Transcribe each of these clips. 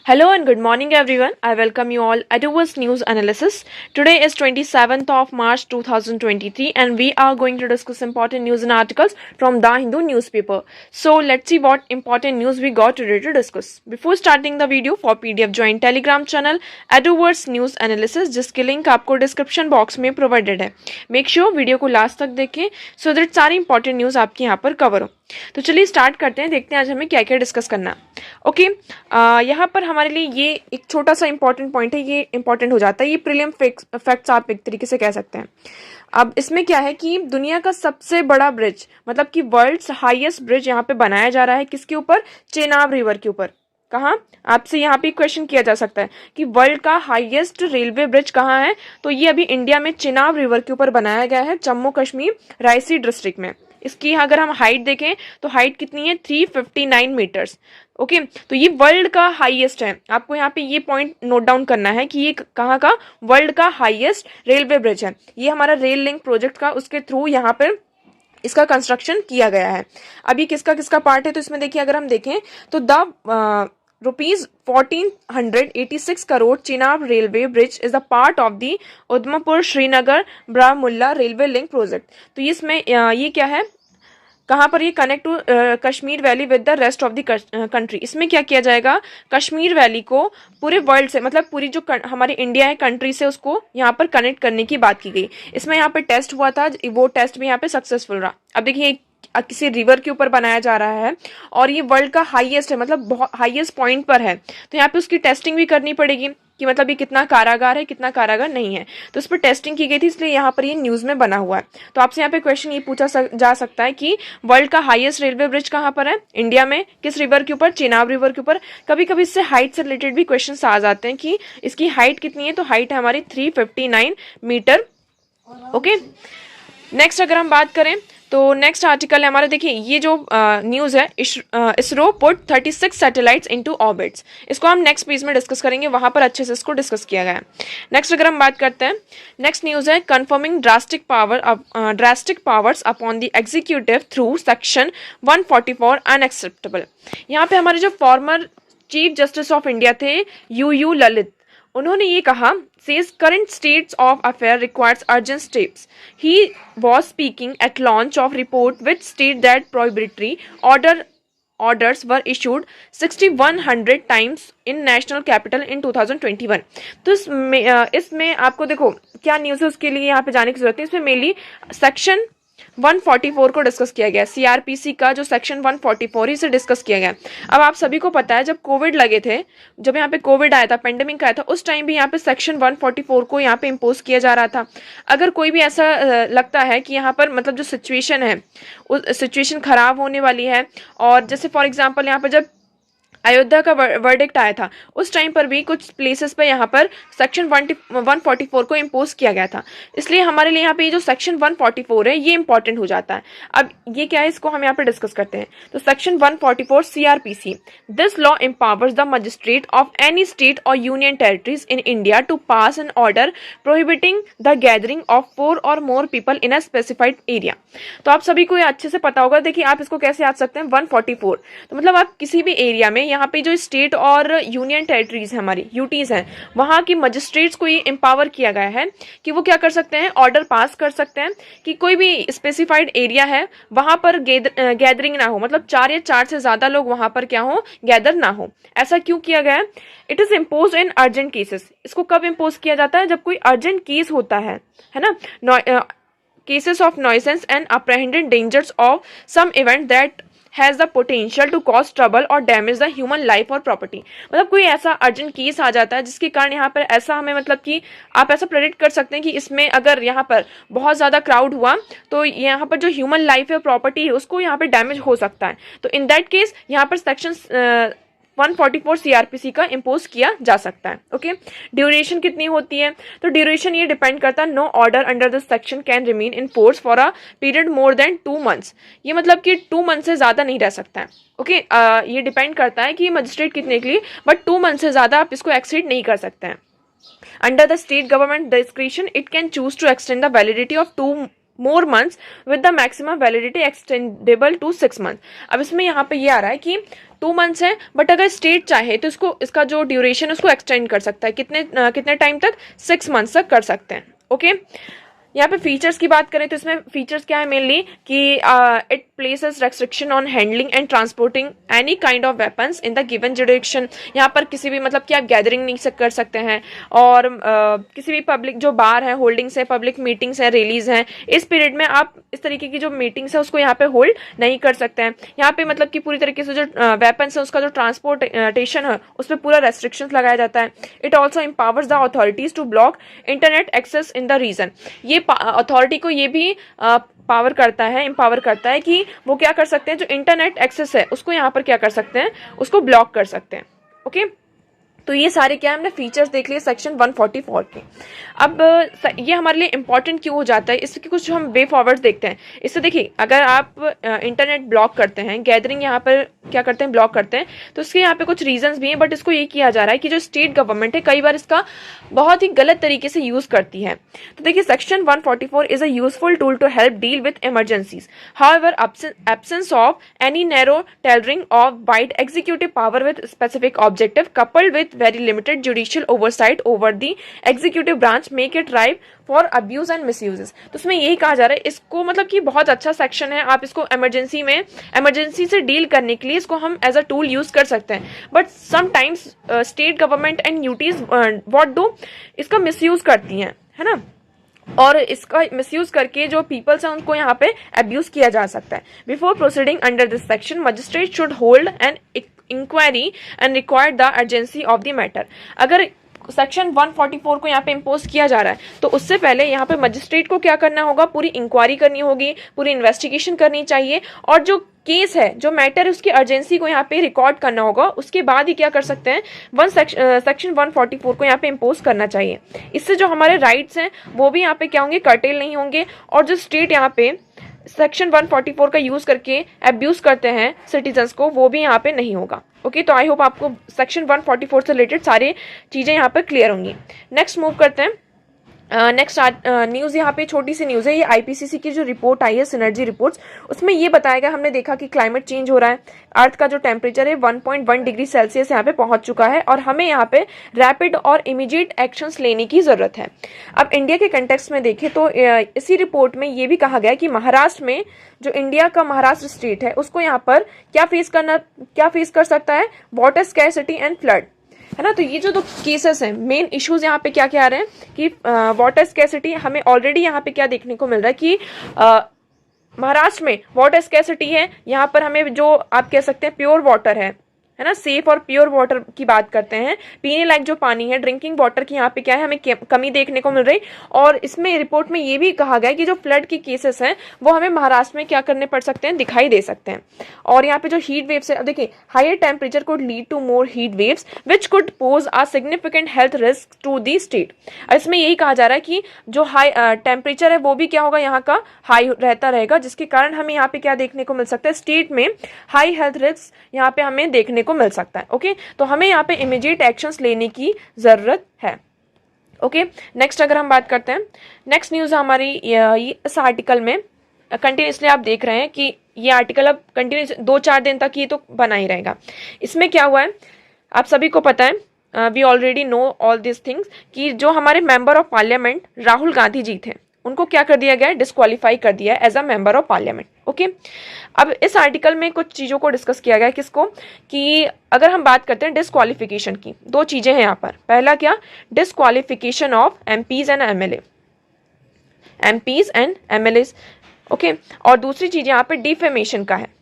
Hello and good morning everyone. I welcome you all at Adover's News Analysis. Today is 27th of March 2023 and we are going to discuss important news and articles from The Hindu newspaper. So let's see what important news we got today to discuss. Before starting the video, for PDF join Telegram channel Adover's News Analysis जिसकी link आपको description box में provided है. Make sure video को last तक देखें so that सारी important news आपके यहाँ पर कवर हो. तो चलिए स्टार्ट करते हैं, देखते हैं आज हमें क्या क्या डिस्कस करना. ओके, यहाँ पर हमारे लिए ये एक छोटा सा इंपॉर्टेंट पॉइंट है, ये इंपॉर्टेंट हो जाता है. ये प्रीलिम फैक्ट्स आप एक तरीके से कह सकते हैं. अब इसमें क्या है कि दुनिया का सबसे बड़ा ब्रिज, मतलब कि वर्ल्ड्स हाईएस्ट ब्रिज यहाँ पे बनाया जा रहा है. किसके ऊपर? चेनाब रिवर के ऊपर. कहाँ? आपसे यहाँ पे क्वेश्चन किया जा सकता है कि वर्ल्ड का हाईएस्ट रेलवे ब्रिज कहाँ है. तो ये अभी इंडिया में चेनाब रिवर के ऊपर बनाया गया है, जम्मू कश्मीर रायसी डिस्ट्रिक्ट में. इसकी अगर हम हाइट देखें तो हाइट कितनी है? 359 मीटर्स. ओके, तो ये वर्ल्ड का हाईएस्ट है. आपको यहाँ पे ये पॉइंट नोट डाउन करना है कि ये कहाँ का वर्ल्ड का हाईएस्ट रेलवे ब्रिज है. ये हमारा रेल लिंक प्रोजेक्ट का, उसके थ्रू यहाँ पे इसका कंस्ट्रक्शन किया गया है. अभी किसका किसका पार्ट है? तो इसमें देखिए, अगर हम देखें तो the ₹1486 crore Chenab railway bridge is the part of the Udhampur Srinagar Baramulla railway link project. तो इसमें ये क्या है, कहाँ पर ये connect to Kashmir valley with the rest of the country. इसमें क्या किया जाएगा? कश्मीर वैली को पूरे वर्ल्ड से, मतलब पूरी जो हमारी इंडिया है कंट्री से, उसको यहाँ पर कनेक्ट करने की बात की गई. इसमें यहाँ पे टेस्ट हुआ था, वो टेस्ट भी यहाँ पे सक्सेसफुल रहा. अब देखिए, किसी रिवर के ऊपर बनाया जा रहा है और ये वर्ल्ड का हाईएस्ट है, मतलब बहुत हाईएस्ट पॉइंट पर है. तो यहाँ पे उसकी टेस्टिंग भी करनी पड़ेगी कि मतलब ये कितना कारागार है, कितना कारागार नहीं है. तो इस पर टेस्टिंग की गई थी, इसलिए यहाँ पर ये न्यूज़ में बना हुआ है. तो आपसे यहाँ पे क्वेश्चन ये पूछा जा सकता है कि वर्ल्ड का हाईएस्ट रेलवे ब्रिज कहाँ पर है? इंडिया में. किस रिवर के ऊपर? चेनाब रिवर के ऊपर. कभी कभी इससे हाइट से रिलेटेड भी क्वेश्चन आ जाते हैं कि इसकी हाइट कितनी है. तो हाइट है हमारी 359 मीटर. ओके, नेक्स्ट अगर हम बात करें तो नेक्स्ट आर्टिकल है हमारा. देखिए, ये जो न्यूज़ है, ISRO put 36 satellites into orbits. इसको हम नेक्स्ट पेज में डिस्कस करेंगे, वहां पर अच्छे से इसको डिस्कस किया गया है. नेक्स्ट अगर हम बात करते हैं, नेक्स्ट न्यूज़ है confirming drastic powers upon the executive through section 144 unacceptable. यहाँ पे हमारे जो former chief justice of India थे यू ललित, उन्होंने ये कहा, says current states of affair requires urgent steps. He was speaking at launch of report which state that prohibitory orders were issued 6100 times in national capital in 2021. तो इसमें आपको देखो क्या news है, उसके लिए यहाँ पे जाने की जरूरत है. इसमें मेनली सेक्शन 144 को डिस्कस किया गया. सीआरपीसी का जो सेक्शन 144 इसे डिस्कस किया गया. अब आप सभी को पता है, जब कोविड लगे थे, जब यहाँ पे कोविड आया था, पेंडेमिक आया था, उस टाइम भी यहाँ पे सेक्शन 144 को यहाँ पे इम्पोज किया जा रहा था. अगर कोई भी ऐसा लगता है कि यहाँ पर मतलब जो सिचुएशन है, उस सिचुएशन खराब होने वाली है, और जैसे फॉर एग्जाम्पल यहाँ पर जब अयोध्या का वर्डिक्ट आया था, उस टाइम पर भी कुछ प्लेसेस पर यहाँ पर सेक्शन 144 को इम्पोज किया गया था. इसलिए हमारे लिए यहाँ पे जो सेक्शन 144 है ये इंपॉर्टेंट हो जाता है. अब ये क्या है, इसको हम यहाँ पे डिस्कस करते हैं. तो section 144 CrPC, this law empowers the magistrate of any state और union territories in India to pass an order prohibiting the gathering of 4 और more people in a specified area. तो आप सभी को ये अच्छे से पता होगा. देखिए, आप इसको कैसे याद सकते हैं, 144 तो मतलब आप किसी भी एरिया में, यहाँ पे जो स्टेट और यूनियन टेरिटरीज है, हमारी यूटीज हैं, वहाँ की मजिस्ट्रेट्स को ये एम्पावर किया गया है कि वो क्या कर सकते हैं, ऑर्डर पास कर सकते हैं कि कोई भी स्पेसिफाइड एरिया है वहाँ पर गैदरिंग ना हो, मतलब 4 या 4 से ज़्यादा लोग वहाँ पर क्या हो, गैदर ना हो. ऐसा क्यों किया गया है? It is impose in urgent cases. इसको कब इम्पोज किया जाता है? जब कोई अर्जेंट केस होता है ना. Cases of nuisance and apprehended dangers of some event that has the potential to cause trouble और डैमेज द ह्यूमन लाइफ और प्रॉपर्टी. मतलब कोई ऐसा अर्जेंट केस आ जाता है जिसके कारण यहाँ पर ऐसा हमें, मतलब कि आप ऐसा प्रेडिक्ट कर सकते हैं कि इसमें अगर यहाँ पर बहुत ज़्यादा क्राउड हुआ तो यहाँ पर जो ह्यूमन लाइफ है, प्रॉपर्टी है, उसको यहाँ पर डैमेज हो सकता है. तो इन दैट केस यहाँ पर सेक्शन 144 सीआरपीसी का इम्पोज किया जा सकता है. ओके, ड्यूरेशन कितनी होती है? तो ड्यूरेशन ये डिपेंड करता है, no order under this section can remain in force for a period more than 2 months. ये मतलब कि 2 months से ज़्यादा नहीं रह सकता है. ओके, ये डिपेंड करता है कि मजिस्ट्रेट कितने के लिए, बट 2 months से ज़्यादा आप इसको एक्सीड नहीं कर सकते हैं. Under the state government discretion, it can choose to extend the validity of 2 more months with the maximum validity extendable to 6 months। अब इसमें यहाँ पे ये आ रहा है कि 2 मंथ्स है, बट अगर स्टेट चाहे तो इसका जो ड्यूरेशन उसको एक्सटेंड कर सकता है, कितने टाइम तक, 6 मंथ्स तक कर सकते हैं। ओके, यहाँ पे फीचर्स की बात करें तो इसमें फीचर्स क्या है मेनली कि it places restriction on handling and transporting any kind of weapons in the given jurisdiction. यहाँ पर किसी भी मतलब कि आप गैदरिंग नहीं कर सकते हैं, और किसी भी पब्लिक जो बार है, होल्डिंग्स है, पब्लिक मीटिंग्स है, रैलीज हैं, इस पीरियड में आप इस तरीके की जो मीटिंग्स है उसको यहाँ पे होल्ड नहीं कर सकते हैं। यहाँ पे मतलब कि पूरी तरीके से जो वेपन्स है उसका जो ट्रांसपोर्टेशन है उस पर पूरा रेस्ट्रिक्शन लगाया जाता है। It also empowers the authorities to block internet access in the region. ये अथॉरिटी को ये भी एम्पावर करता है कि वो क्या कर सकते हैं, जो इंटरनेट एक्सेस है उसको यहाँ पर क्या कर सकते हैं, उसको ब्लॉक कर सकते हैं। ओके, तो ये सारे क्या हमने फीचर्स देख लिए सेक्शन 144 के। अब ये हमारे लिए इंपॉर्टेंट क्यों हो जाता है, इसके कुछ हम वे फॉरवर्ड देखते हैं। इससे देखिए, अगर आप इंटरनेट ब्लॉक करते हैं, गैदरिंग यहाँ पर क्या करते हैं, ब्लॉक करते हैं, तो इसके यहाँ पे कुछ रीजंस भी हैं, बट इसको ये किया जा रहा है कि जो स्टेट गवर्नमेंट है कई बार इसका बहुत ही गलत तरीके से यूज करती है। तो देखिए, section 144 is a useful tool to help deal with emergencies. However absence of any narrow tailoring of wide executive power with specific objective coupled with very limited judicial oversight over the executive branch make it ripe for abuse and misuses। तो उसमें यही कहा जा रहा है, इसको मतलब कि बहुत अच्छा सेक्शन है, आप इसको इमरजेंसी से डील करने के लिए इसको हम एज अ टूल यूज कर सकते हैं। But sometimes state government and UTs what do, इसका मिसयूज करती हैं, है ना, और इसका मिसयूज करके जो पीपल्स हैं उनको यहाँ पे अब्यूज किया जा सकता है। Before proceeding under this section magistrate should hold an inquiry and require the urgency of the matter. अगर सेक्शन 144 को यहाँ पे इम्पोज किया जा रहा है तो उससे पहले यहाँ पे मजिस्ट्रेट को क्या करना होगा, पूरी इंक्वायरी करनी होगी, पूरी इन्वेस्टिगेशन करनी चाहिए, और जो केस है, जो मैटर है, उसकी अर्जेंसी को यहाँ पे रिकॉर्ड करना होगा। उसके बाद ही क्या कर सकते हैं, सेक्शन 144 को यहाँ पे इम्पोज करना चाहिए। इससे जो हमारे राइट्स हैं वो भी यहाँ पे क्या होंगे, कर्टेल नहीं होंगे, और जो स्टेट यहाँ पे सेक्शन 144 का यूज करके अब्यूज करते हैं सिटीजन्स को, वो भी यहाँ पे नहीं होगा। ओके, तो आई होप आपको सेक्शन 144 से रिलेटेड सारी चीजें यहाँ पर क्लियर होंगी। नेक्स्ट मूव करते हैं। नेक्स्ट न्यूज़ यहाँ पे छोटी सी न्यूज़ है, ये आईपीसीसी की जो रिपोर्ट आई है, सिनर्जी रिपोर्ट्स, उसमें ये बताया गया, हमने देखा कि क्लाइमेट चेंज हो रहा है, अर्थ का जो टेम्परेचर है 1.1 डिग्री सेल्सियस यहाँ पे पहुंच चुका है, और हमें यहाँ पे रैपिड और इमीडिएट एक्शंस लेने की जरूरत है। अब इंडिया के कंटेक्स्ट में देखें तो इसी रिपोर्ट में ये भी कहा गया कि महाराष्ट्र में, जो इंडिया का महाराष्ट्र स्टेट है, उसको यहाँ पर क्या फेस कर सकता है, वाटर स्कैरसिटी एंड फ्लड, है ना। तो ये जो दो केसेस हैं, मेन इश्यूज यहाँ पे क्या क्या आ रहे हैं कि वाटर स्कैरसिटी, हमें ऑलरेडी यहाँ पे क्या देखने को मिल रहा है कि महाराष्ट्र में वाटर स्कैरसिटी है। यहाँ पर हमें जो आप कह सकते हैं प्योर वाटर है ना, सेफ और प्योर वाटर की बात करते हैं, पीने लायक जो पानी है, ड्रिंकिंग वाटर की यहाँ पे क्या है, हमें कमी देखने को मिल रही। और इसमें रिपोर्ट में ये भी कहा गया कि जो फ्लड की केसेस हैं वो हमें महाराष्ट्र में क्या करने पड़ सकते हैं, दिखाई दे सकते हैं। और यहाँ पे जो हीट वेव्स है, अब देखिए, higher temperature could lead to more heat waves which could pose a significant health risk to the state. इसमें यही कहा जा रहा है कि जो हाई टेम्परेचर है वो भी क्या होगा, यहाँ का हाई रहता रहेगा, जिसके कारण हमें यहाँ पे क्या देखने को मिल सकता है, स्टेट में हाई हेल्थ रिस्क यहाँ पे हमें देखने को मिल सकता है। ओके, तो हमें यहाँ पे इमीडिएट एक्शंस लेने की जरूरत है। ओके, नेक्स्ट अगर हम बात करते हैं, नेक्स्ट न्यूज हमारी इस आर्टिकल में कंटिन्यूसली आप देख रहे हैं कि ये आर्टिकल अब कंटिन्यूस 2-4 दिन तक ये तो बना ही रहेगा। इसमें क्या हुआ है, आप सभी को पता है, we already know all this things, कि जो हमारे member of parliament Rahul Gandhi ji थे, उनको क्या कर दिया गया है, डिस्क्वालीफाई कर दिया है as a member of parliament. Okay, अब इस आर्टिकल में कुछ चीज़ों को डिस्कस किया गया, किसको, कि अगर हम बात करते हैं डिस्क्वालिफिकेशन की, 2 चीज़ें हैं यहाँ पर। पहला क्या, disqualification of MPs and MLA, okay, और दूसरी चीज़ यहाँ पे डिफेमेशन का है।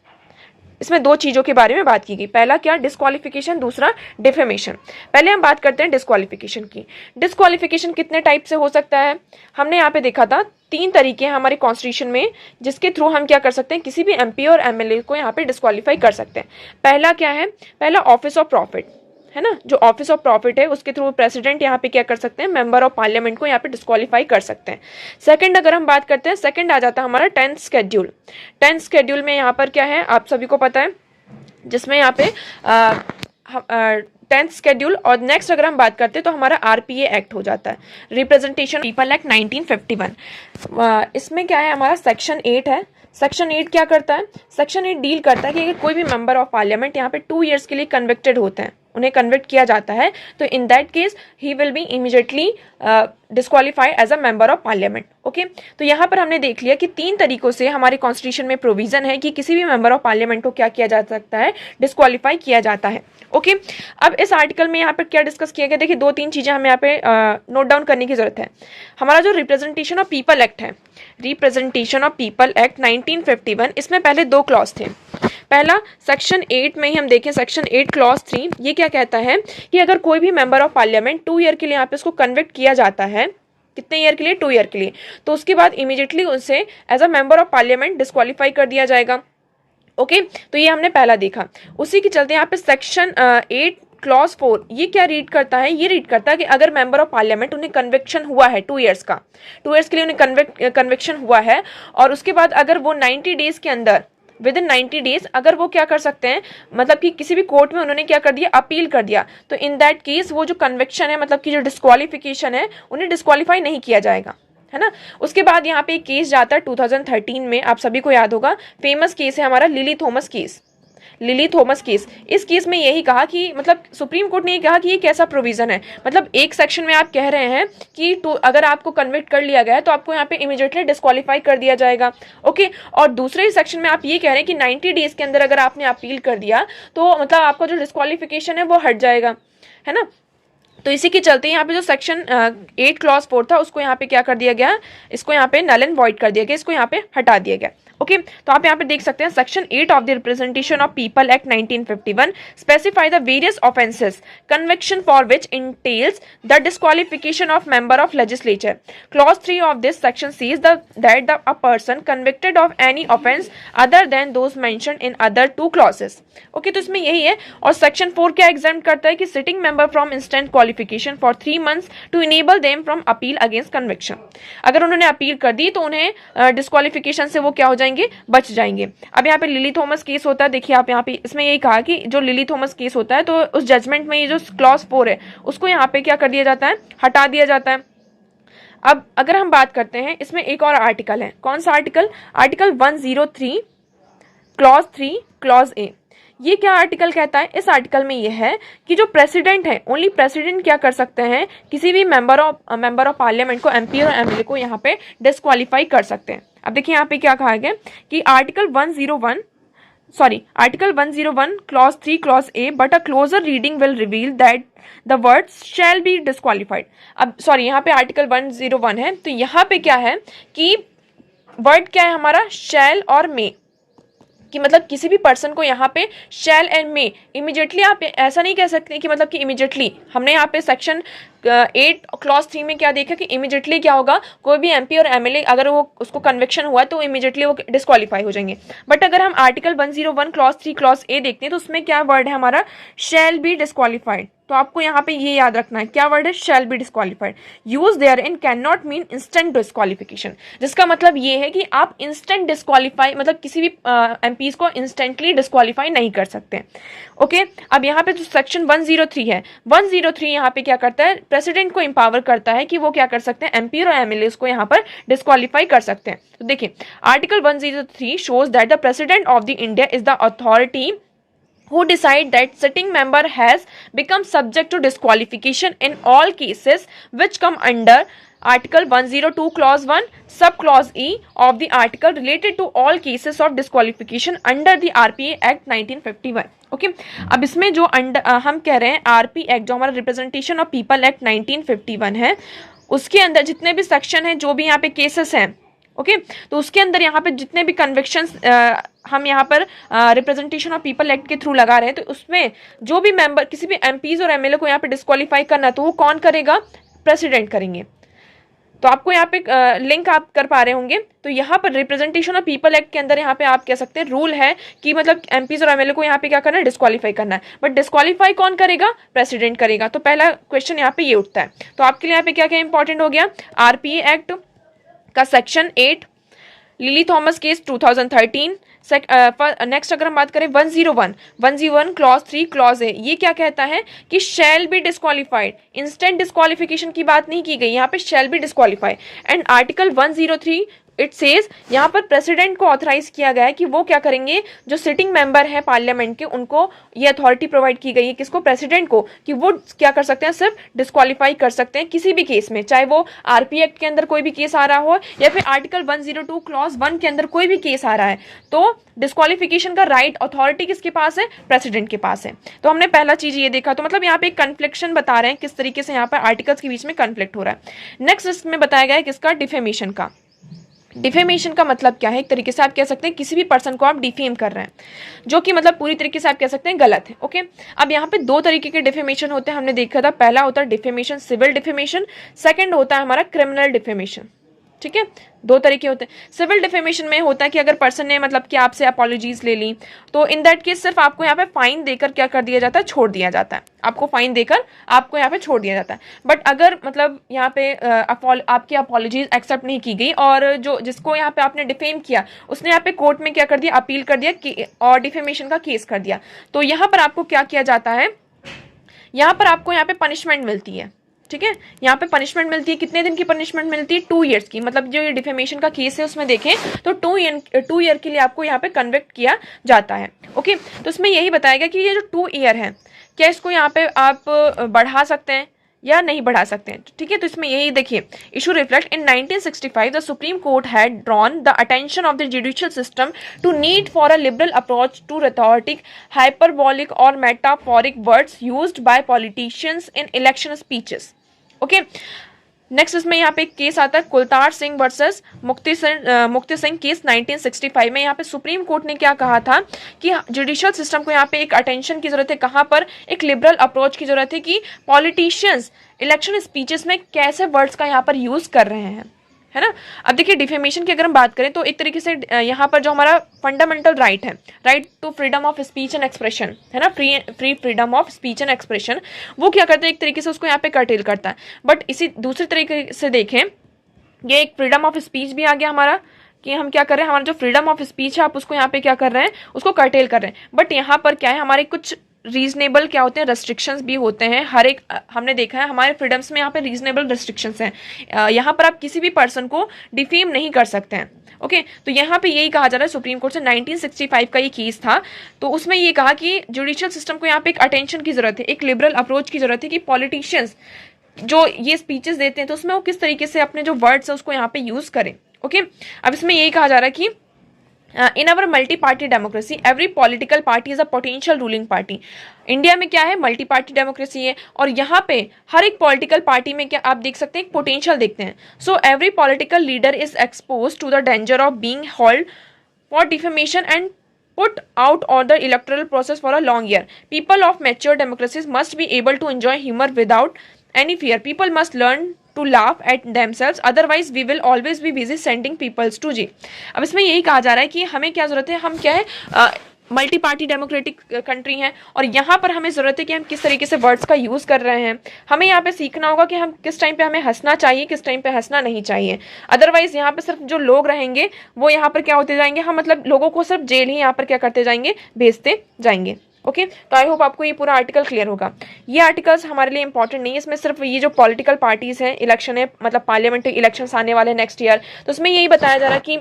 इसमें 2 चीज़ों के बारे में बात की गई, पहला क्या, डिस्क्वालिफिकेशन, दूसरा डिफेमेशन। पहले हम बात करते हैं डिस्क्वालिफिकेशन की। डिस्क्वालिफिकेशन कितने टाइप से हो सकता है, हमने यहाँ पे देखा था 3 तरीके हैं हमारे कॉन्स्टिट्यूशन में, जिसके थ्रू हम क्या कर सकते हैं, किसी भी एमपी और एमएलए को यहाँ पे डिस्क्वालीफाई कर सकते हैं। पहला क्या है, पहला ऑफिस ऑफ प्रॉफिट, है ना, जो ऑफिस ऑफ प्रॉफिट है उसके थ्रू प्रेसिडेंट यहाँ पे क्या कर सकते हैं, मेंबर ऑफ पार्लियामेंट को यहाँ पे डिस्क्वालीफाई कर सकते हैं। सेकंड अगर हम बात करते हैं, सेकंड आ जाता है हमारा 10th शेड्यूल। 10th शेड्यूल में यहाँ पर क्या है, आप सभी को पता है, जिसमें यहाँ पे 10th शेड्यूल। और नेक्स्ट अगर हम बात करते हैं तो हमारा आरपीए एक्ट हो जाता है, रिप्रेजेंटेशन पीपल एक्ट 1951। इसमें क्या है, हमारा सेक्शन 8 है। सेक्शन 8 क्या करता है, सेक्शन 8 डील करता है कि अगर कोई भी मेंबर ऑफ पार्लियामेंट यहाँ पे 2 ईयर्स के लिए कन्विक्टेड होते हैं, उन्हें कन्विक्ट किया जाता है, तो in that case he will be immediately disqualified as a member of parliament. Okay, तो यहाँ पर हमने देख लिया कि 3 तरीकों से हमारे कॉन्स्टिट्यूशन में प्रोविजन है कि किसी भी मेंबर ऑफ पार्लियामेंट को क्या किया जा सकता है, डिस्क्वालीफाई किया जाता है। ओके, अब इस आर्टिकल में यहाँ पर क्या डिस्कस किया गया, देखिए 2-3 चीजें हमें यहाँ पे नोट डाउन करने की जरूरत है। हमारा जो रिप्रेजेंटेशन ऑफ पीपल एक्ट है, रिप्रेजेंटेशन ऑफ पीपल एक्ट 1951, इसमें पहले 2 क्लॉज थे। पहला सेक्शन 8 में ही हम देखें, सेक्शन 8 क्लॉज 3 ये क्या कहता है कि अगर कोई भी मेंबर ऑफ पार्लियामेंट 2 ईयर के लिए यहाँ पे उसको कन्विक्ट किया जाता है, कितने ईयर के लिए, 2 ईयर के लिए, तो उसके बाद इमीडिएटली उसे as a member of parliament disqualify कर दिया जाएगा। ओके, तो ये हमने पहला देखा। उसी के चलते यहाँ पे सेक्शन 8 क्लॉज 4 ये क्या रीड करता है, ये रीड करता है कि अगर मेंबर ऑफ पार्लियामेंट उन्हें कन्विक्शन हुआ है 2 ईयर्स का, 2 ईयर्स के लिए उन्हें कन्विक्शन हुआ है, और उसके बाद अगर वो 90 डेज के अंदर, विद इन 90 डेज अगर वो क्या कर सकते हैं, मतलब कि किसी भी कोर्ट में उन्होंने क्या कर दिया, अपील कर दिया, तो इन दैट केस वो जो कन्विक्शन है, मतलब कि जो डिस्क्वालिफिकेशन है, उन्हें डिस्क्वालीफाई नहीं किया जाएगा, है ना। उसके बाद यहाँ पे एक केस जाता है 2013 में, आप सभी को याद होगा, फेमस केस है हमारा lily Thomas case, lily Thomas case. इस केस में यही कहा कि मतलब सुप्रीम कोर्ट ने ये कहा कि ये कैसा प्रोविजन है, मतलब एक सेक्शन में आप कह रहे हैं कि तो अगर आपको कन्विक्ट कर लिया गया है तो आपको यहाँ पे इमीडिएटली डिस्क्वालीफाई कर दिया जाएगा। ओके, और दूसरे सेक्शन में आप ये कह रहे हैं कि 90 डेज के अंदर अगर आपने अपील कर दिया तो मतलब आपका जो डिस्क्वालिफिकेशन है वो हट जाएगा, है ना। तो इसी के चलते यहाँ पे जो सेक्शन 8 क्लॉज 4 था उसको यहाँ पे क्या कर दिया गया, इसको यहाँ पे नल एंड वॉइड कर दिया गया, इसको यहाँ पे हटा दिया गया। ओके, तो आप यहाँ पे देख सकते हैं section 8 of the representation of people act 1951 specify the various offences conviction for which entails the disqualification of member of legislature. Clause 3 of this section says that a person convicted of any offence other than those mentioned in other 2 clauses. Okay, तो इसमें यही है। और section 4 क्या exam करता है कि sitting member from instant qualification for 3 months to enable them from appeal against conviction. अगर उन्होंने अपील कर दी तो उन्हें डिस्क्वालिफिकेशन से वो क्या हो जाएंगे, बच जाएंगे। अब यहाँ पे लिली थॉमस केस होता है, देखिए आप यहाँ पे इसमें यही कहा कि जो लिली थॉमस केस होता है तो उस जजमेंट में ये जो क्लॉज 4 है उसको यहाँ पे क्या कर दिया जाता है, हटा दिया जाता है। अब अगर हम बात करते हैं, इसमें एक और आर्टिकल है, कौन सा आर्टिकल, आर्टिकल 103 क्लॉज 3 क्लॉज ए। ये क्या आर्टिकल कहता है, इस आर्टिकल में ये है कि जो प्रेसिडेंट है, ओनली प्रेसिडेंट क्या कर सकते हैं, किसी भी मेंबर ऑफ पार्लियामेंट को, एमपी और एमएलए को यहाँ पे डिस्क्वालीफाई कर सकते हैं। अब देखिए यहाँ पे क्या कहा गया कि article 101 clause 3 clause A, but a closer reading will reveal that the words shall be disqualified. अब सॉरी, यहाँ पे आर्टिकल 101 है, तो यहाँ पे क्या है कि वर्ड क्या है हमारा, शैल और मे, कि मतलब किसी भी पर्सन को यहाँ पे शैल एंड मे, इमीडिएटली आप ऐसा नहीं कह सकते कि मतलब कि इमीडिएटली, हमने यहाँ पे सेक्शन 8 क्लॉज 3 में क्या देखा कि इमीडिएटली क्या होगा, कोई भी एमपी और एमएलए अगर वो उसको कन्विक्शन हुआ तो इमीडिएटली वो डिस्क्वालीफाई हो जाएंगे। बट अगर हम आर्टिकल 101 क्लॉज 3 क्लॉज ए देखते हैं तो उसमें क्या वर्ड है हमारा, शैल बी डिस्क्वालीफाइड। तो आपको यहाँ पे ये याद रखना है, क्या वर्ड है, shall be disqualified. Use therein cannot mean instant disqualification, जिसका मतलब ये है कि आप इंस्टेंट डिस्क्वालीफाई, मतलब किसी भी एमपीज को इंस्टेंटली डिस्क्वालीफाई नहीं कर सकते। ओके, अब यहाँ पे जो सेक्शन 103 है, 103 यहाँ पे क्या करता है, प्रेसिडेंट को एम्पावर करता है कि वो क्या कर सकते हैं, एमपी और एमएलए को यहाँ पर डिस्क्वालीफाई कर सकते हैं। तो देखिए article 103 shows that the president of the India is the authority who decide that sitting member has become subject to disqualification in all cases which come under Article 102 clause 1 sub clause E of the article related to all cases of disqualification under the RPA Act 1951। Okay, अब इसमें जो हम कह रहे हैं RP act, जो हमारा representation of people act 1951 है, उसके अंदर जितने भी सेक्शन हैं, जो भी यहाँ पे केसेस हैं, ओके, तो उसके अंदर यहाँ पे जितने भी कन्विक्शंस हम यहाँ पर रिप्रेजेंटेशन ऑफ पीपल एक्ट के थ्रू लगा रहे हैं, तो उसमें जो भी मेंबर, किसी भी एमपीज और एमएलए को यहाँ पे डिस्क्वालीफाई करना, तो वो कौन करेगा, प्रेसिडेंट करेंगे। तो आपको यहाँ पे लिंक आप कर पा रहे होंगे। तो यहाँ पर रिप्रेजेंटेशन ऑफ पीपल एक्ट के अंदर यहाँ पे आप कह सकते हैं रूल है कि मतलब एमपीज और एमएलए को यहाँ पे क्या करना है, डिस्क्वालीफाई करना है। बट डिस्क्वालीफाई कौन करेगा, प्रेसिडेंट करेगा। तो पहला क्वेश्चन यहाँ पे ये उठता है। तो आपके लिए यहाँ पे क्या क्या इंपॉर्टेंट हो गया, आरपीए एक्ट का section 8 lily Thomas case 2013। Next अगर हम बात करें 101 क्लॉज 3 क्लॉज है, ये क्या कहता है कि shall be disqualified, instant disqualification की बात नहीं की गई, यहाँ पे shall be disqualified. And article 103 it says, यहाँ पर प्रेसिडेंट को ऑथराइज किया गया है कि वो क्या करेंगे, जो सिटिंग मेंबर है पार्लियामेंट के, उनको ये अथॉरिटी प्रोवाइड की गई है, किसको, प्रेसिडेंट को, कि वो क्या कर सकते हैं, सिर्फ डिस्क्वालीफाई कर सकते हैं किसी भी केस में, चाहे वो आरपी एक्ट के अंदर कोई भी केस आ रहा हो या फिर आर्टिकल 102 क्लॉज 1 के अंदर कोई भी केस आ रहा है, तो डिस्क्वालिफिकेशन का राइट अथॉरिटी किसके पास है, प्रेसिडेंट के पास है। तो हमने पहला चीज ये देखा, तो मतलब यहाँ पे एक कन्फ्लिक्शन बता रहे हैं किस तरीके से यहाँ पर आर्टिकल्स के बीच में कन्फ्लिक्ट हो रहा है। नेक्स्ट इसमें बताया गया है किसका, डिफेमेशन का। डिफेमेशन का मतलब क्या है, एक तरीके से आप कह सकते हैं किसी भी पर्सन को आप डिफेम कर रहे हैं, जो कि मतलब पूरी तरीके से आप कह सकते हैं गलत है। ओके, अब यहाँ पे दो तरीके के डिफेमेशन होते हैं, हमने देखा था, पहला होता है डिफेमेशन सिविल डिफेमेशन, सेकंड होता है हमारा क्रिमिनल डिफेमेशन। ठीक है, दो तरीके होते हैं। सिविल डिफेमेशन में होता है कि अगर पर्सन ने मतलब कि आपसे अपॉलॉजीज ले ली, तो इन दैट केस सिर्फ आपको यहाँ पे फाइन देकर क्या कर दिया जाता है, छोड़ दिया जाता है, आपको फाइन देकर आपको यहाँ पे छोड़ दिया जाता है। बट अगर मतलब यहाँ पे आपकी अपॉलॉजीज एक्सेप्ट नहीं की गई और जो जिसको यहाँ पे आपने डिफेम किया उसने यहाँ पे कोर्ट में क्या कर दिया, अपील कर दिया और डिफेमेशन का केस कर दिया, तो यहाँ पर आपको क्या किया जाता है, यहाँ पर आपको यहाँ पे पनिशमेंट मिलती है। ठीक है, यहाँ पे पनिशमेंट मिलती है, कितने दिन की पनिशमेंट मिलती है, 2 ईयर्स की। मतलब जो ये डिफेमेशन का केस है उसमें देखें तो 2 ईयर के लिए आपको यहाँ पे कन्विक्ट किया जाता है। ओके, तो इसमें यही बताएगा कि ये जो 2 ईयर है, क्या इसको यहाँ पे आप बढ़ा सकते हैं या नहीं बढ़ा सकते हैं। ठीक है, तो इसमें यही देखिए, issue reflect in 1965 the Supreme Court had drawn the attention of the judicial system to need for a liberal approach to rhetoric, hyperbolic और metaphoric words used by politicians in election speeches. Okay, next इसमें यहाँ पे एक case आता है Kultar Singh versus मुक्ति Singh case 1965 में। यहाँ पे सुप्रीम कोर्ट ने क्या कहा था कि जुडिशियल सिस्टम को यहाँ पे एक अटेंशन की जरूरत है, कहाँ पर, एक लिबरल अप्रोच की जरूरत है कि पॉलिटिशियंस इलेक्शन स्पीचेस में कैसे वर्ड्स का यहाँ पर यूज कर रहे हैं, है ना। अब देखिए डिफेमेशन की अगर हम बात करें तो एक तरीके से यहाँ पर जो हमारा फंडामेंटल राइट है, right to freedom of speech and expression, है ना, free freedom of speech and expression, वो क्या करता है, एक तरीके से उसको यहाँ पे कर्टेल करता है। बट इसी दूसरे तरीके से देखें, ये एक फ्रीडम ऑफ स्पीच भी आ गया हमारा, कि हम क्या कर रहे हैं, हमारा जो फ्रीडम ऑफ स्पीच है आप उसको यहाँ पे क्या कर रहे हैं, उसको कर्टेल कर रहे हैं। बट यहाँ पर क्या है, हमारे कुछ रीजनेबल क्या होते हैं, रेस्ट्रिक्शंस भी होते हैं। हर एक हमने देखा है हमारे फ्रीडम्स में यहाँ पे रीजनेबल रेस्ट्रिक्शंस हैं। यहाँ पर आप किसी भी पर्सन को डिफेम नहीं कर सकते हैं। ओके, तो यहाँ पे यही कहा जा रहा है सुप्रीम कोर्ट से, 1965 का ये केस था, तो उसमें ये कहा कि जुडिशियल सिस्टम को यहाँ पे एक अटेंशन की जरूरत है, एक लिबरल अप्रोच की जरूरत है कि पॉलिटिशियंस जो ये स्पीचेस देते हैं तो उसमें वो किस तरीके से अपने जो वर्ड्स है उसको यहाँ पे यूज करें। ओके, अब इसमें यही कहा जा रहा है कि in our multi party democracy every political party is a potential ruling party. India में क्या है, मल्टी पार्टी डेमोक्रेसी है और यहाँ पे हर एक पॉलिटिकल पार्टी में क्या आप देख सकते हैं, एक पोटेंशियल देखते हैं। So every political leader is expose to the danger of being held for defamation and put out on the electoral process for a long year. People of mature democracies must be able to enjoy humor without any fear. People must learn to laugh at themselves, otherwise we will always be busy sending peoples to jail. अब इसमें यही कहा जा रहा है कि हमें क्या जरूरत है, हम क्या है मल्टी पार्टी डेमोक्रेटिक कंट्री है और यहाँ पर हमें ज़रूरत है कि हम किस तरीके से वर्ड्स का यूज़ कर रहे हैं। हमें यहाँ पे सीखना होगा कि हम किस टाइम पे हमें हंसना चाहिए, किस टाइम पे हंसना नहीं चाहिए। अदरवाइज यहाँ पे सिर्फ जो लोग रहेंगे वो यहाँ पर क्या होते जाएंगे, हम मतलब लोगों को सिर्फ जेल ही यहाँ पर क्या करते जाएंगे, भेजते जाएंगे। ओके, तो आई होप आपको ये पूरा आर्टिकल क्लियर होगा। ये आर्टिकल्स हमारे लिए इंपॉर्टेंट नहीं है, इसमें सिर्फ ये जो पॉलिटिकल पार्टीज़ हैं, इलेक्शन है, मतलब पार्लियामेंट्री इलेक्शंस आने वाले हैं नेक्स्ट ईयर, तो उसमें यही बताया जा रहा है कि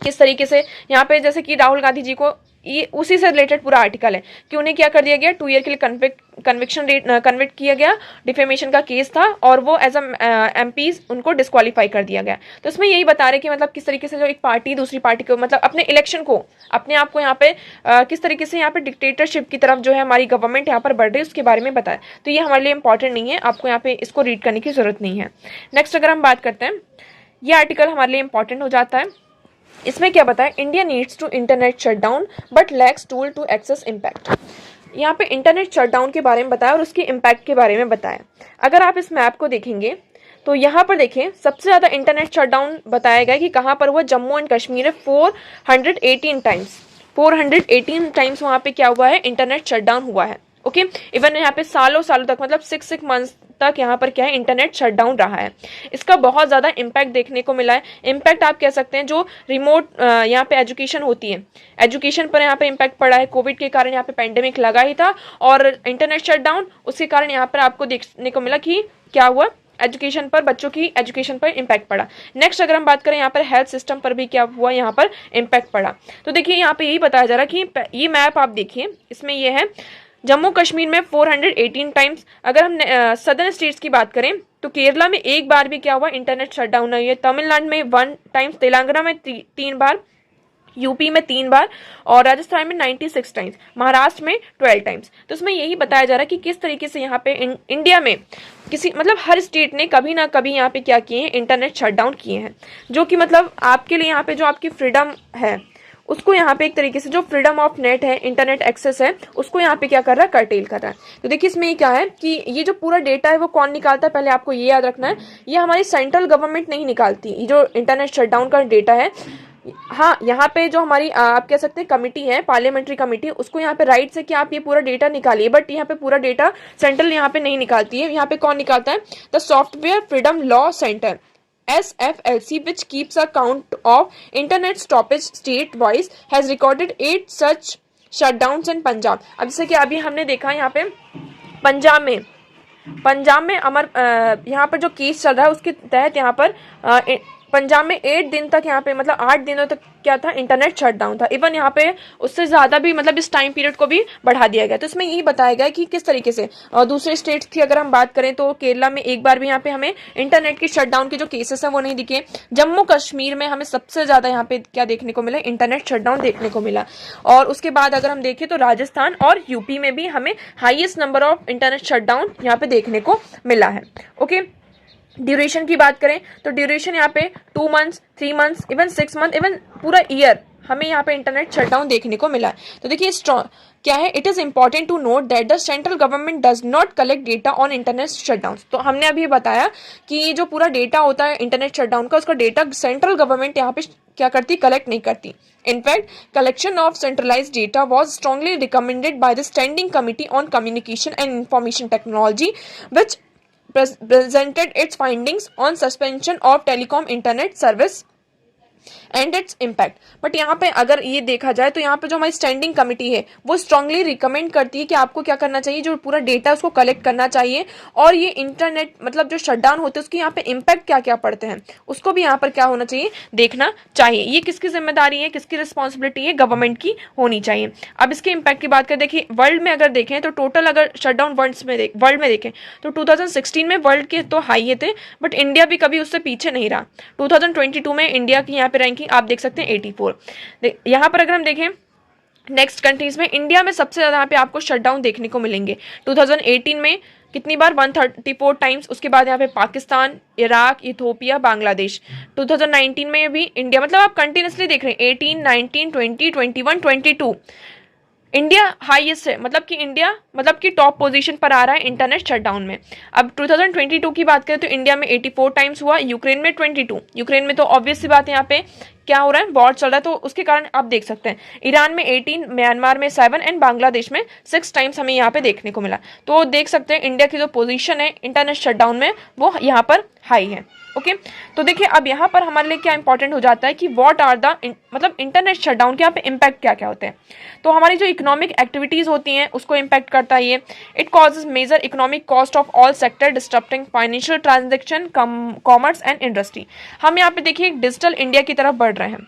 किस तरीके से यहाँ पे जैसे कि राहुल गांधी जी को ये उसी से रिलेटेड पूरा आर्टिकल है कि उन्हें क्या कर दिया गया, 2 ईयर के लिए कन्विक्ट किया गया, डिफेमेशन का केस था और वो एज एमपीज उनको डिस्क्वालीफाई कर दिया गया। तो इसमें यही बता रहे कि मतलब किस तरीके से जो एक पार्टी दूसरी पार्टी को मतलब अपने इलेक्शन को, अपने आप को यहाँ पे किस तरीके से यहाँ पे डिक्टेटरशिप की तरफ जो है हमारी गवर्नमेंट यहाँ पर बढ़ रही है उसके बारे में बताया। तो ये हमारे लिए इंपॉर्टेंट नहीं है, आपको यहाँ पे इसको रीड करने की जरूरत नहीं है। नेक्स्ट अगर हम बात करते हैं, ये आर्टिकल हमारे लिए इंपॉर्टेंट हो जाता है। इसमें क्या बताया, India needs to internet shutdown but lacks tool to access impact. यहाँ पे इंटरनेट शटडाउन के बारे में बताया और उसके इम्पैक्ट के बारे में बताया। अगर आप इस मैप को देखेंगे तो यहाँ पर देखें सबसे ज़्यादा इंटरनेट शटडाउन बताया गया कि कहाँ पर हुआ, जम्मू एंड कश्मीर है। 418 टाइम्स वहाँ पे क्या हुआ है, इंटरनेट शटडाउन हुआ है। ओके। इवन यहाँ पे सालों सालों तक मतलब 6 मंथ्स तक यहाँ पर क्या है, इंटरनेट शटडाउन रहा है। इसका बहुत ज़्यादा इम्पैक्ट देखने को मिला है। इम्पैक्ट आप कह सकते हैं जो रिमोट यहाँ पे एजुकेशन होती है, एजुकेशन पर यहाँ पे इम्पैक्ट पड़ा है। कोविड के कारण यहाँ पे पेंडेमिक लगा ही था और इंटरनेट शटडाउन, उसके कारण यहाँ पर आपको देखने को मिला कि क्या हुआ, एजुकेशन पर, बच्चों की एजुकेशन पर इम्पैक्ट पड़ा। नेक्स्ट अगर हम बात करें यहाँ पर हेल्थ सिस्टम पर भी क्या हुआ, यहाँ पर इम्पैक्ट पड़ा। तो देखिए यहाँ पे यही बताया जा रहा है कि ये मैप आप देखिए, इसमें ये है जम्मू कश्मीर में 418 टाइम्स। अगर हम सदर्न स्टेट्स की बात करें तो केरला में एक बार भी क्या हुआ, इंटरनेट शटडाउन नहीं है। तमिलनाडु में 1 टाइम्स, तेलंगाना में 3 बार, यूपी में 3 बार और राजस्थान में 96 टाइम्स, महाराष्ट्र में 12 टाइम्स। तो इसमें यही बताया जा रहा है कि किस तरीके से यहाँ पे इंडिया में किसी मतलब हर स्टेट ने कभी ना कभी यहाँ पे क्या किए हैं, इंटरनेट शटडाउन किए हैं, जो कि मतलब आपके लिए यहाँ पे जो आपकी फ्रीडम है उसको यहाँ पे एक तरीके से जो फ्रीडम ऑफ नेट है, इंटरनेट एक्सेस है, उसको यहाँ पे क्या कर रहा है, कर्टेल कर रहा है। तो देखिए इसमें ये क्या है कि ये जो पूरा डेटा है वो कौन निकालता है, पहले आपको ये याद रखना है, ये हमारी सेंट्रल गवर्नमेंट नहीं निकालती। ये जो इंटरनेट शटडाउन का डेटा है, हाँ यहाँ पे जो हमारी आप कह सकते हैं कमिटी है, पार्लियामेंट्री कमिटी, उसको यहाँ पे राइट है कि आप ये पूरा डेटा निकालिए, बट यहाँ पे पूरा डेटा सेंट्रल यहाँ पे नहीं निकालती है। यहाँ पे कौन निकालता है, the software freedom law centre SFLC, which keeps a count of internet stoppage state-wise, has recorded 8 such shutdowns in Punjab. अब जैसे कि अभी हमने देखा यहाँ पे पंजाब में यहाँ पर जो केस चल रहा है उसके तहत यहाँ पर पंजाब में 8 दिन तक यहाँ पे मतलब 8 दिनों तक क्या था, इंटरनेट शटडाउन था। इवन यहाँ पे उससे ज़्यादा भी मतलब इस टाइम पीरियड को भी बढ़ा दिया गया। तो इसमें यही बताया गया कि किस तरीके से दूसरे स्टेट्स की अगर हम बात करें तो केरला में एक बार भी यहाँ पे हमें इंटरनेट की शटडाउन के जो केसेस हैं वो नहीं दिखे। जम्मू कश्मीर में हमें सबसे ज़्यादा यहाँ पे क्या देखने को मिला, इंटरनेट शटडाउन देखने को मिला। और उसके बाद अगर हम देखें तो राजस्थान और यूपी में भी हमें highest number of internet shutdown यहाँ पे देखने को मिला है। ओके, ड्यूरेशन की बात करें तो ड्यूरेशन यहाँ पे 2 months, 3 months, even 6 month, even पूरा ईयर हमें यहाँ पे इंटरनेट शटडाउन देखने को मिला है। तो देखिए क्या है, it is important to note that the central government does not collect data on internet shutdown. तो हमने अभी बताया कि ये जो पूरा डेटा होता है इंटरनेट शटडाउन का, उसका डेटा सेंट्रल गवर्नमेंट यहाँ पे क्या करती, कलेक्ट नहीं करती। In fact collection of centralised data was strongly recommended by the standing committee on communication and information technology which presented its findings on suspension of telecom internet service and its impact. But यहाँ पे अगर ये देखा जाए तो यहाँ पे जो हमारी स्टैंडिंग कमिटी है वो स्ट्रांगली रिकमेंड करती है कि आपको क्या करना चाहिए, जो पूरा डेटा उसको कलेक्ट करना चाहिए और ये इंटरनेट मतलब जो शटडाउन होते हैं उसके यहाँ पे इम्पैक्ट क्या क्या पड़ते हैं उसको भी यहाँ पर क्या होना चाहिए, देखना चाहिए। ये किसकी जिम्मेदारी है, किसकी रिस्पॉन्सिबिलिटी है, गवर्नमेंट की होनी चाहिए। अब इसके इम्पैक्ट की बात करें, देखिए वर्ल्ड में अगर देखें तो टोटल अगर शटडाउन वर्ल्ड में देखें तो 2016 में वर्ल्ड के तो हाई थे, बट इंडिया भी कभी उससे पीछे नहीं रहा। 2022 में इंडिया की यहाँ पे रैंकिंग आप देख सकते हैं 84। यहाँ पर अगर हम देखें नेक्स्ट कंट्रीज में, इंडिया में सबसे ज्यादा यहाँ पे आपको शटडाउन देखने को मिलेंगे। 2018 में कितनी बार, 134 टाइम्स। उसके बाद यहाँ पे पाकिस्तान, इराक, इथोपिया, बांग्लादेश। 2019 में भी इंडिया, मतलब आप कंटिन्यूसली देख रहे हैं 18, 19, 20, 21, 22 इंडिया हाईएस्ट है, मतलब कि इंडिया मतलब कि टॉप पोजीशन पर आ रहा है इंटरनेट शटडाउन में। अब 2022 की बात करें तो इंडिया में 84 टाइम्स हुआ, यूक्रेन में 22। यूक्रेन में तो ऑब्वियस सी बात है यहाँ पे क्या हो रहा है, वॉर चल रहा है, तो उसके कारण आप देख सकते हैं। ईरान में 18, म्यांमार में 7 एंड बांग्लादेश में 6 टाइम्स हमें यहाँ पे देखने को मिला। तो देख सकते हैं इंडिया की जो पोजीशन है इंटरनेट शटडाउन में वो यहाँ पर हाई है। ओके, तो देखिए अब यहाँ पर हमारे लिए क्या इंपॉर्टेंट हो जाता है कि व्हाट आर द मतलब इंटरनेट शटडाउन के यहाँ पे इम्पैक्ट क्या क्या होते हैं। तो हमारी जो इकोनॉमिक एक्टिविटीज होती हैं उसको इम्पैक्ट करता है ये। It causes major economic cost of all sector disturbing financial transaction, commerce and industry. हम यहाँ पे देखिए डिजिटल इंडिया की तरफ बढ़ रहे हैं,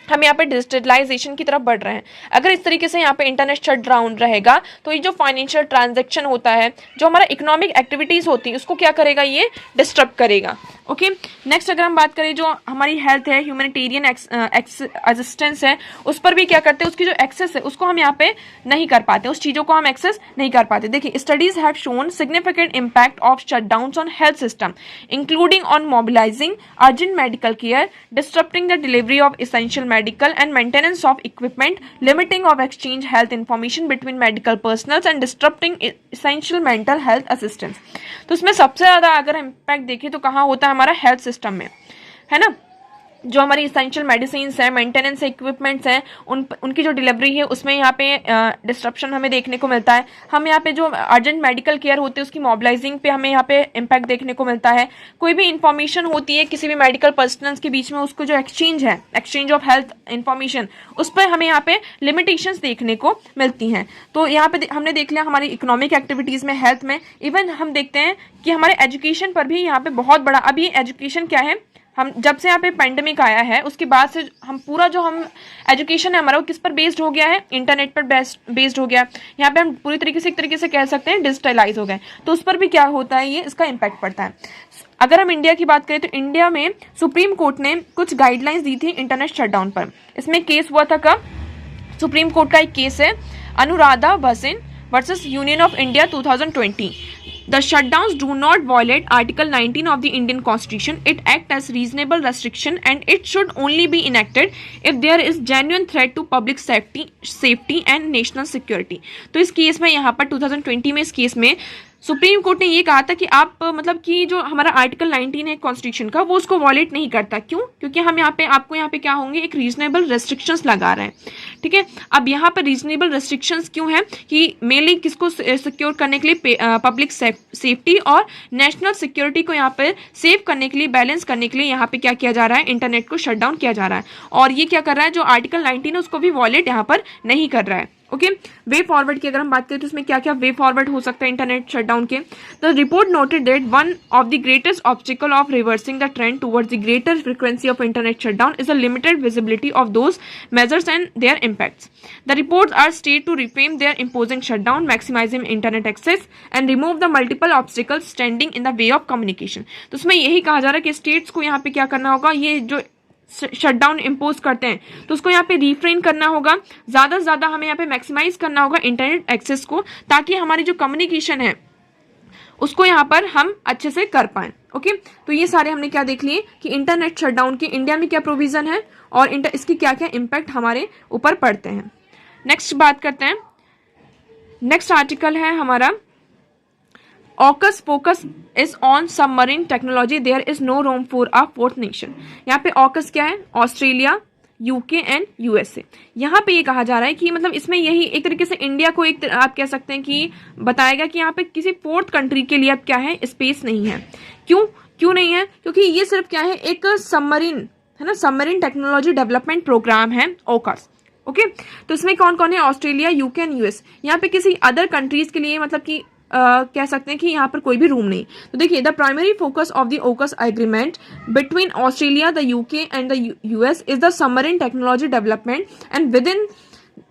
हम यहाँ पे डिजिटलाइजेशन की तरफ बढ़ रहे हैं। अगर इस तरीके से यहाँ पे इंटरनेट शटडाउन रहेगा तो ये जो फाइनेंशियल ट्रांजैक्शन होता है, जो हमारा इकोनॉमिक एक्टिविटीज होती है, उसको क्या करेगा, ये डिस्टर्ब करेगा। ओके, नेक्स्ट अगर हम बात करें जो हमारी हेल्थ है, ह्यूमैनिटेरियन असिस्टेंस है, उस पर भी क्या करते हैं, उसकी जो एक्सेस है उसको हम यहाँ पे नहीं कर पाते, उस चीज़ों को हम एक्सेस नहीं कर पाते। देखिए studies have shown significant impact of shutdowns on health system including on mobilising urgent medical care, disturbing the delivery of essential medical and maintenance of equipment, limiting of exchange health information between medical personnel and disrupting essential mental health assistance। तो इसमें सबसे ज्यादा अगर impact देखें तो कहाँ होता है, हमारा हेल्थ सिस्टम में, है ना। जो हमारी इसेंशियल मेडिसिन है, मेंटेनेंस इक्विपमेंट्स हैं, उनकी जो डिलीवरी है उसमें यहाँ पे डिस्ट्रप्शन हमें देखने को मिलता है। हम यहाँ पे जो अर्जेंट मेडिकल केयर होते हैं उसकी मोबिलाइजिंग पे हमें यहाँ पे इम्पैक्ट देखने को मिलता है। कोई भी इंफॉर्मेशन होती है किसी भी मेडिकल पर्सनल्स के बीच में, उसको जो एक्सचेंज है, एक्सचेंज ऑफ हेल्थ इंफॉर्मेशन, उस पर हमें यहाँ पे लिमिटेशंस देखने को मिलती हैं। तो यहाँ पे हमने देख लिया हमारी इकोनॉमिक एक्टिविटीज़ में, हेल्थ में, इवन हम देखते हैं कि हमारे एजुकेशन पर भी यहाँ पे बहुत बड़ा, अभी एजुकेशन क्या है, हम जब से यहाँ पे पेंडेमिक आया है उसके बाद से हम पूरा जो हम एजुकेशन है हमारा वो किस पर बेस्ड हो गया है, इंटरनेट पर बेस्ड हो गया। यहाँ पे हम पूरी तरीके से एक तरीके से कह सकते हैं डिजिटलाइज हो गए। तो उस पर भी क्या होता है, ये इसका इम्पैक्ट पड़ता है। अगर हम इंडिया की बात करें तो इंडिया में सुप्रीम कोर्ट ने कुछ गाइडलाइंस दी थी इंटरनेट शटडाउन पर। इसमें केस हुआ था कब, सुप्रीम कोर्ट का एक केस है Anuradha Bhasin versus union of India 2020। The shutdowns do not violate Article 19 of the Indian Constitution. It acts as reasonable restriction and it should only be enacted if there is genuine threat to public safety and national security. तो इस case में यहाँ पर 2020 में इस case में supreme court ने ये कहा था कि आप मतलब कि जो हमारा आर्टिकल 19 है कॉन्स्टिट्यूशन का, वो उसको वॉलेट नहीं करता। क्यों? क्योंकि हम यहाँ पे आपको यहाँ पे क्या होंगे, एक रीजनेबल रेस्ट्रिक्शंस लगा रहे हैं। ठीक है, अब यहाँ पर रीजनेबल रेस्ट्रिक्शंस क्यों है कि मेनली किसको सिक्योर करने के लिए, पब्लिक सेफ्टी और नेशनल सिक्योरिटी को यहाँ पे सेव करने के लिए, बैलेंस करने के लिए यहाँ पे क्या किया जा रहा है, इंटरनेट को शट डाउन किया जा रहा है। और ये क्या कर रहा है, जो आर्टिकल 19 है उसको भी वॉलेट यहाँ पर नहीं कर रहा है। ओके, वे फॉरवर्ड की अगर हम बात करें तो इसमें क्या क्या वे फॉरवर्ड हो सकता है इंटरनेट शटडाउन के। The report noted that one of the greatest obstacle of reversing the trend towards the greater frequency of internet shutdown is the limited visibility of those measures and their impacts. The reports are state to reframe their imposing shutdown, maximising internet access and remove the multiple obstacles standing in the way of communication. तो उसमें यही कहा जा रहा है कि states को यहाँ पे क्या करना होगा, ये जो शटडाउन इम्पोज करते हैं तो उसको यहाँ पे रिफ्रेन करना होगा, ज़्यादा से ज़्यादा हमें यहाँ पे मैक्सिमाइज करना होगा इंटरनेट एक्सेस को, ताकि हमारी जो कम्युनिकेशन है उसको यहाँ पर हम अच्छे से कर पाएं। ओके, तो ये सारे हमने क्या देख लिए कि इंटरनेट शटडाउन के इंडिया में क्या प्रोविजन है और इसकी क्या क्या इम्पैक्ट हमारे ऊपर पड़ते हैं। नेक्स्ट बात करते हैं, नेक्स्ट आर्टिकल है हमारा AUKUS focus is on submarine technology. There is no room for a fourth nation. यहाँ पे AUKUS क्या है, ऑस्ट्रेलिया, यूके एंड यूएसए। यहाँ पे ये कहा जा रहा है कि मतलब इसमें यही एक तरीके से इंडिया को एक आप कह सकते हैं कि बताएगा कि यहाँ पे किसी फोर्थ कंट्री के लिए अब क्या है, स्पेस नहीं है। क्यों नहीं है? क्योंकि ये सिर्फ क्या है, एक सबमरीन है ना, सबमरीन टेक्नोलॉजी डेवलपमेंट प्रोग्राम है AUKUS। ओके, तो इसमें कौन कौन है, ऑस्ट्रेलिया, यूके एंड यूएस। यहाँ पे किसी अदर कंट्रीज के लिए मतलब कि कह सकते हैं कि यहाँ पर कोई भी रूम नहीं। तो देखिए, the primary focus of the AUKUS agreement between Australia, the UK and the US is the submarine technology development and with in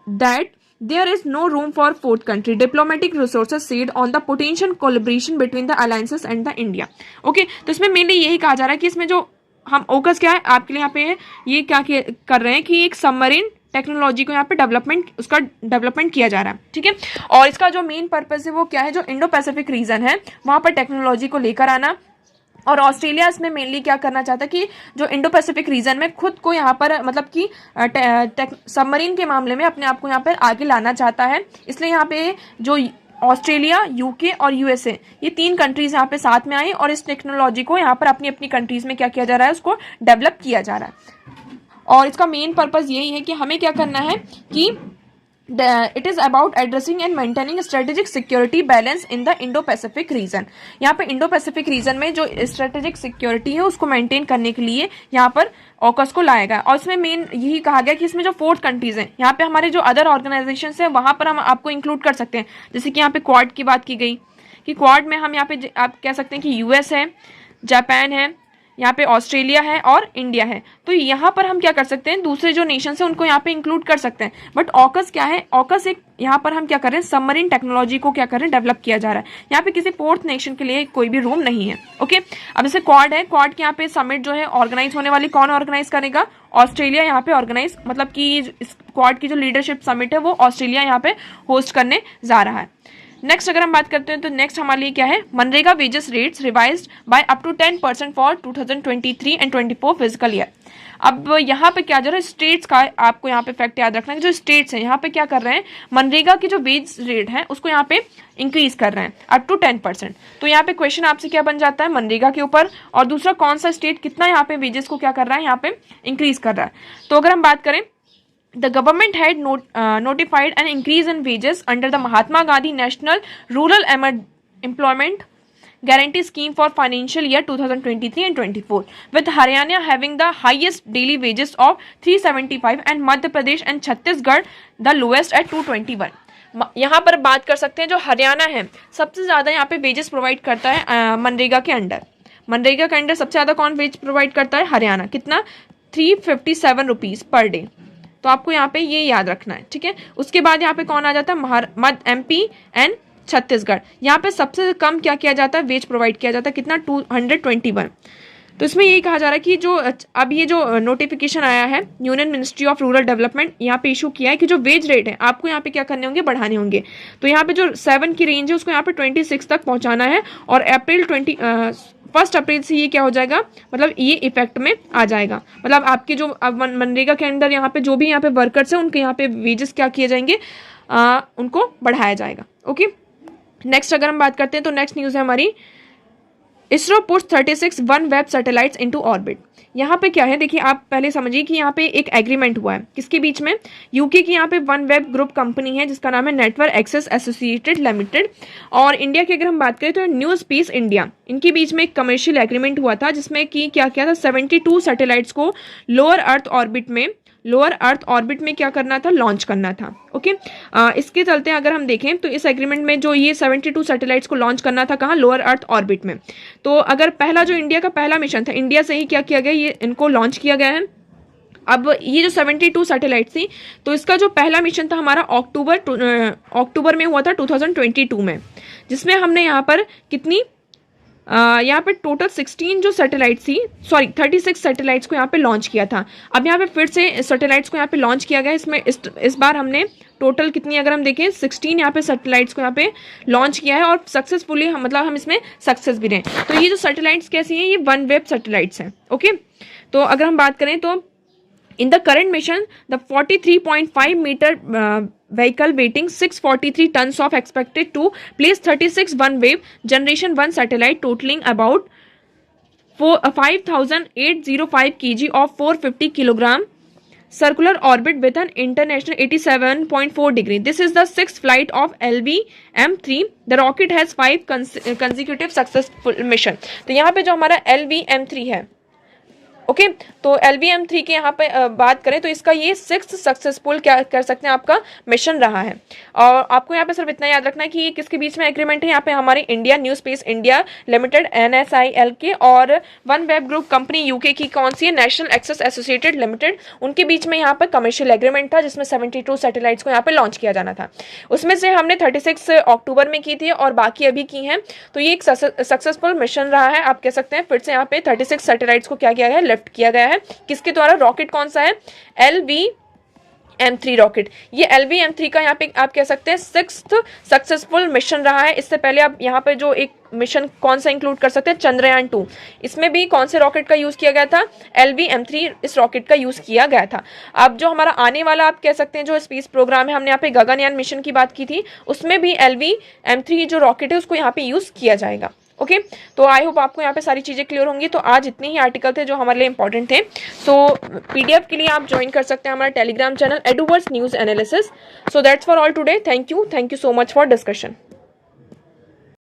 that there is no room for fourth country. Diplomatic resources said on the potential collaboration between the alliances and the India. Okay, तो इसमें mainly यही कहा जा रहा है कि इसमें जो हम AUKUS क्या है आपके लिए यहाँ पे है, ये क्या कर रहे हैं कि एक सबमरीन टेक्नोलॉजी को यहाँ पे उसका डेवलपमेंट किया जा रहा है। ठीक है, और इसका जो मेन पर्पस है वो क्या है, जो इंडो पैसिफिक रीजन है वहाँ पर टेक्नोलॉजी को लेकर आना। और ऑस्ट्रेलिया इसमें मेनली क्या करना चाहता है कि जो इंडो पैसिफिक रीजन में खुद को यहाँ पर मतलब कि सबमरीन के मामले में अपने आप को यहाँ पर आगे लाना चाहता है। इसलिए यहाँ पे जो ऑस्ट्रेलिया, यूके और यूएसए, ये तीन कंट्रीज यहाँ पे साथ में आई और इस टेक्नोलॉजी को यहाँ पर अपनी अपनी कंट्रीज में क्या किया जा रहा है, उसको डेवलप किया जा रहा है। और इसका मेन पर्पस यही है कि हमें क्या करना है कि it is about addressing and maintaining strategic security balance in the Indo Pacific region. यहाँ पे इंडो पैसिफिक रीजन में जो स्ट्रेटेजिक सिक्योरिटी है उसको मेंटेन करने के लिए यहाँ पर AUKUS को लाया गया। और इसमें मेन यही कहा गया कि इसमें जो फोर्थ कंट्रीज हैं, यहाँ पे हमारे जो अदर ऑर्गेनाइजेशन हैं वहाँ पर हम आपको इंक्लूड कर सकते हैं। जैसे कि यहाँ पे क्वाड की बात की गई कि क्वाड में हम यहाँ पे आप कह सकते हैं कि यूएस है, जापान है, यहाँ पे ऑस्ट्रेलिया है और इंडिया है। तो यहाँ पर हम क्या कर सकते हैं, दूसरे जो नेशन है उनको यहाँ पे इंक्लूड कर सकते हैं। बट AUKUS क्या है, AUKUS एक यहाँ पर हम क्या कर रहे हैं, सबमरीन टेक्नोलॉजी को क्या कर रहे हैं, डेवलप किया जा रहा है। यहाँ पे किसी फोर्थ नेशन के लिए कोई भी रूम नहीं है। ओके, अब जैसे क्वाड है, क्वाड के यहाँ पे समिट जो है ऑर्गेनाइज होने वाली, कौन ऑर्गेनाइज करेगा, ऑस्ट्रेलिया यहाँ पे ऑर्गेनाइज, मतलब कि क्वाड की जो लीडरशिप समिट है वो ऑस्ट्रेलिया यहाँ पे होस्ट करने जा रहा है। नेक्स्ट अगर हम बात करते हैं तो नेक्स्ट हमारे लिए क्या है, MNREGA wages rates revised by up to 10% for 2023 and 24 physical year. अब यहाँ पे क्या जो है स्टेट्स का आपको यहाँ पे फैक्ट याद रखना है, जो स्टेट्स हैं यहाँ पे क्या कर रहे हैं, मनरेगा की जो वेज रेट है उसको यहाँ पे इंक्रीज कर रहे हैं अप टू 10%। तो यहाँ पे क्वेश्चन आपसे क्या बन जाता है, मनरेगा के ऊपर, और दूसरा कौन सा स्टेट कितना यहाँ पे वेजेस को क्या कर रहा है, यहाँ पे इंक्रीज कर रहा है। तो अगर हम बात करें, The government had notified an increase in wages under the Mahatma Gandhi National Rural Employment Guarantee Scheme for financial year 2023 and 24, with Haryana having the highest daily wages of 375 and Madhya Pradesh and Chhattisgarh the lowest at 221। यहाँ पर बात कर सकते हैं जो हरियाणा है सबसे ज़्यादा यहाँ पे वेजेस प्रोवाइड करता है मनरेगा के अंडर। मनरेगा के अंडर सबसे ज़्यादा कौन वेज प्रोवाइड करता है, हरियाणा। कितना, 357 रुपीज़ पर डे। तो आपको यहाँ पे ये याद रखना है, ठीक है। उसके बाद यहाँ पे कौन आ जाता है, मध्य MP एंड छत्तीसगढ़। यहाँ पे सबसे कम क्या किया जाता है, वेज प्रोवाइड किया जाता है, कितना, 221। तो इसमें यही कहा जा रहा है कि जो अब ये जो नोटिफिकेशन आया है union ministry of rural development यहाँ पे इशू किया है कि जो वेज रेट है आपको यहाँ पे क्या करने होंगे, बढ़ाने होंगे। तो यहाँ पे जो 7 की रेंज है उसको यहाँ पे 26 तक पहुँचाना है, और फर्स्ट अप्रैल से ये क्या हो जाएगा, मतलब ये इफेक्ट में आ जाएगा। मतलब आपके जो अब मनरेगा के अंदर यहाँ पे जो भी यहाँ पे वर्कर्स हैं उनके यहाँ पे वेजेस क्या किए जाएंगे, उनको बढ़ाया जाएगा। ओके, नेक्स्ट अगर हम बात करते हैं तो नेक्स्ट न्यूज़ है हमारी, ISRO puts 36 OneWeb satellites into orbit. यहाँ पे क्या है, देखिए आप पहले समझिए कि यहाँ पे एक एग्रीमेंट हुआ है किसके बीच में, यूके की यहाँ पे OneWeb ग्रुप कंपनी है जिसका नाम है नेटवर्क एक्सेस एसोसिएटेड लिमिटेड, और इंडिया की अगर हम बात करें तो न्यू स्पेस इंडिया, इनके बीच में एक कमर्शियल एग्रीमेंट हुआ था जिसमें कि क्या किया था, 72 सैटेलाइट्स को लोअर अर्थ ऑर्बिट में क्या करना था, लॉन्च करना था। ओके, इसके चलते अगर हम देखें तो इस एग्रीमेंट में जो ये 72 सैटेलाइट्स को लॉन्च करना था, कहाँ, लोअर अर्थ ऑर्बिट में। तो अगर पहला जो इंडिया का पहला मिशन था, इंडिया से ही क्या किया गया, ये इनको लॉन्च किया गया है। अब ये जो 72 सैटेलाइट थी, तो इसका जो पहला मिशन था हमारा अक्टूबर में हुआ था 2022 में, जिसमें हमने यहाँ पर कितनी यहाँ पे टोटल 16 जो सैटेलाइट थी, 36 सैटेलाइट्स को यहाँ पे लॉन्च किया था। अब यहाँ पे फिर से सैटेलाइट्स को यहाँ पे लॉन्च किया गया। इसमें इस बार हमने टोटल कितनी अगर हम देखें 16 यहाँ पे सैटेलाइट्स को यहाँ पे लॉन्च किया है, और सक्सेसफुली मतलब हम इसमें सक्सेस भी रहे। तो ये जो सैटेलाइट्स कैसी हैं, ये OneWeb सैटेलाइट्स हैं। ओके, तो अगर हम बात करें तो in the current mission the 43.5 meter vehicle weighing 643 tons of expected to place 36 OneWeb generation 1 satellite totaling about 5805 kg of 450 kilogram circular orbit with an international 87.4 degree. This is the 6th flight of LV-M3. The rocket has 5 consecutive successful mission. तो यहाँ पे जो हमारा LV-M3 है, okay, तो LV-M3 के यहाँ पे बात करें तो इसका ये 6th सक्सेसफुल क्या कर सकते हैं आपका मिशन रहा है। और आपको यहाँ पे सिर्फ इतना याद रखना है कि ये किसके बीच में एग्रीमेंट है, यहाँ पे हमारे India new space India limited NSIL के और OneWeb ग्रुप कंपनी यूके की कौन सी है, नेशनल एक्सेस एसोसिएटेड लिमिटेड, उनके बीच में यहाँ पर कमर्शियल एग्रीमेंट था जिसमें 72 सैटेलाइट्स को यहाँ पे लॉन्च किया जाना था। उसमें से हमने 36 अक्टूबर में की थी और बाकी अभी की हैं। तो ये एक सक्सेसफुल मिशन रहा है, आप कह सकते हैं। फिर से यहाँ पे 36 सैटेलाइट्स को क्या किया गया है, लिफ्ट किया गया है। किसके द्वारा, रॉकेट कौन सा है, LV-M3 रॉकेट। ये LV-M3 का यहाँ पे आप कह सकते हैं 6th सक्सेसफुल मिशन रहा है। इससे पहले आप यहाँ पे जो एक मिशन कौन सा इंक्लूड कर सकते हैं, चंद्रयान 2, इसमें भी कौन से रॉकेट का यूज किया गया था, LV-M3 इस रॉकेट का यूज किया गया था। अब जो हमारा आने वाला आप कह सकते हैं जो स्पेस प्रोग्राम है, हमने यहाँ पे गगनयान मिशन की बात की थी, उसमें भी LV-M3 जो रॉकेट है उसको यहाँ पे यूज किया जाएगा। ओके, तो आई होप आपको यहाँ पे सारी चीज़ें क्लियर होंगी। तो आज इतने ही आर्टिकल थे जो हमारे लिए इंपॉर्टेंट थे। सो PDF के लिए आप ज्वाइन कर सकते हैं हमारा telegram channel Eduverse news analysis. So that's for all today. Thank you so much for discussion.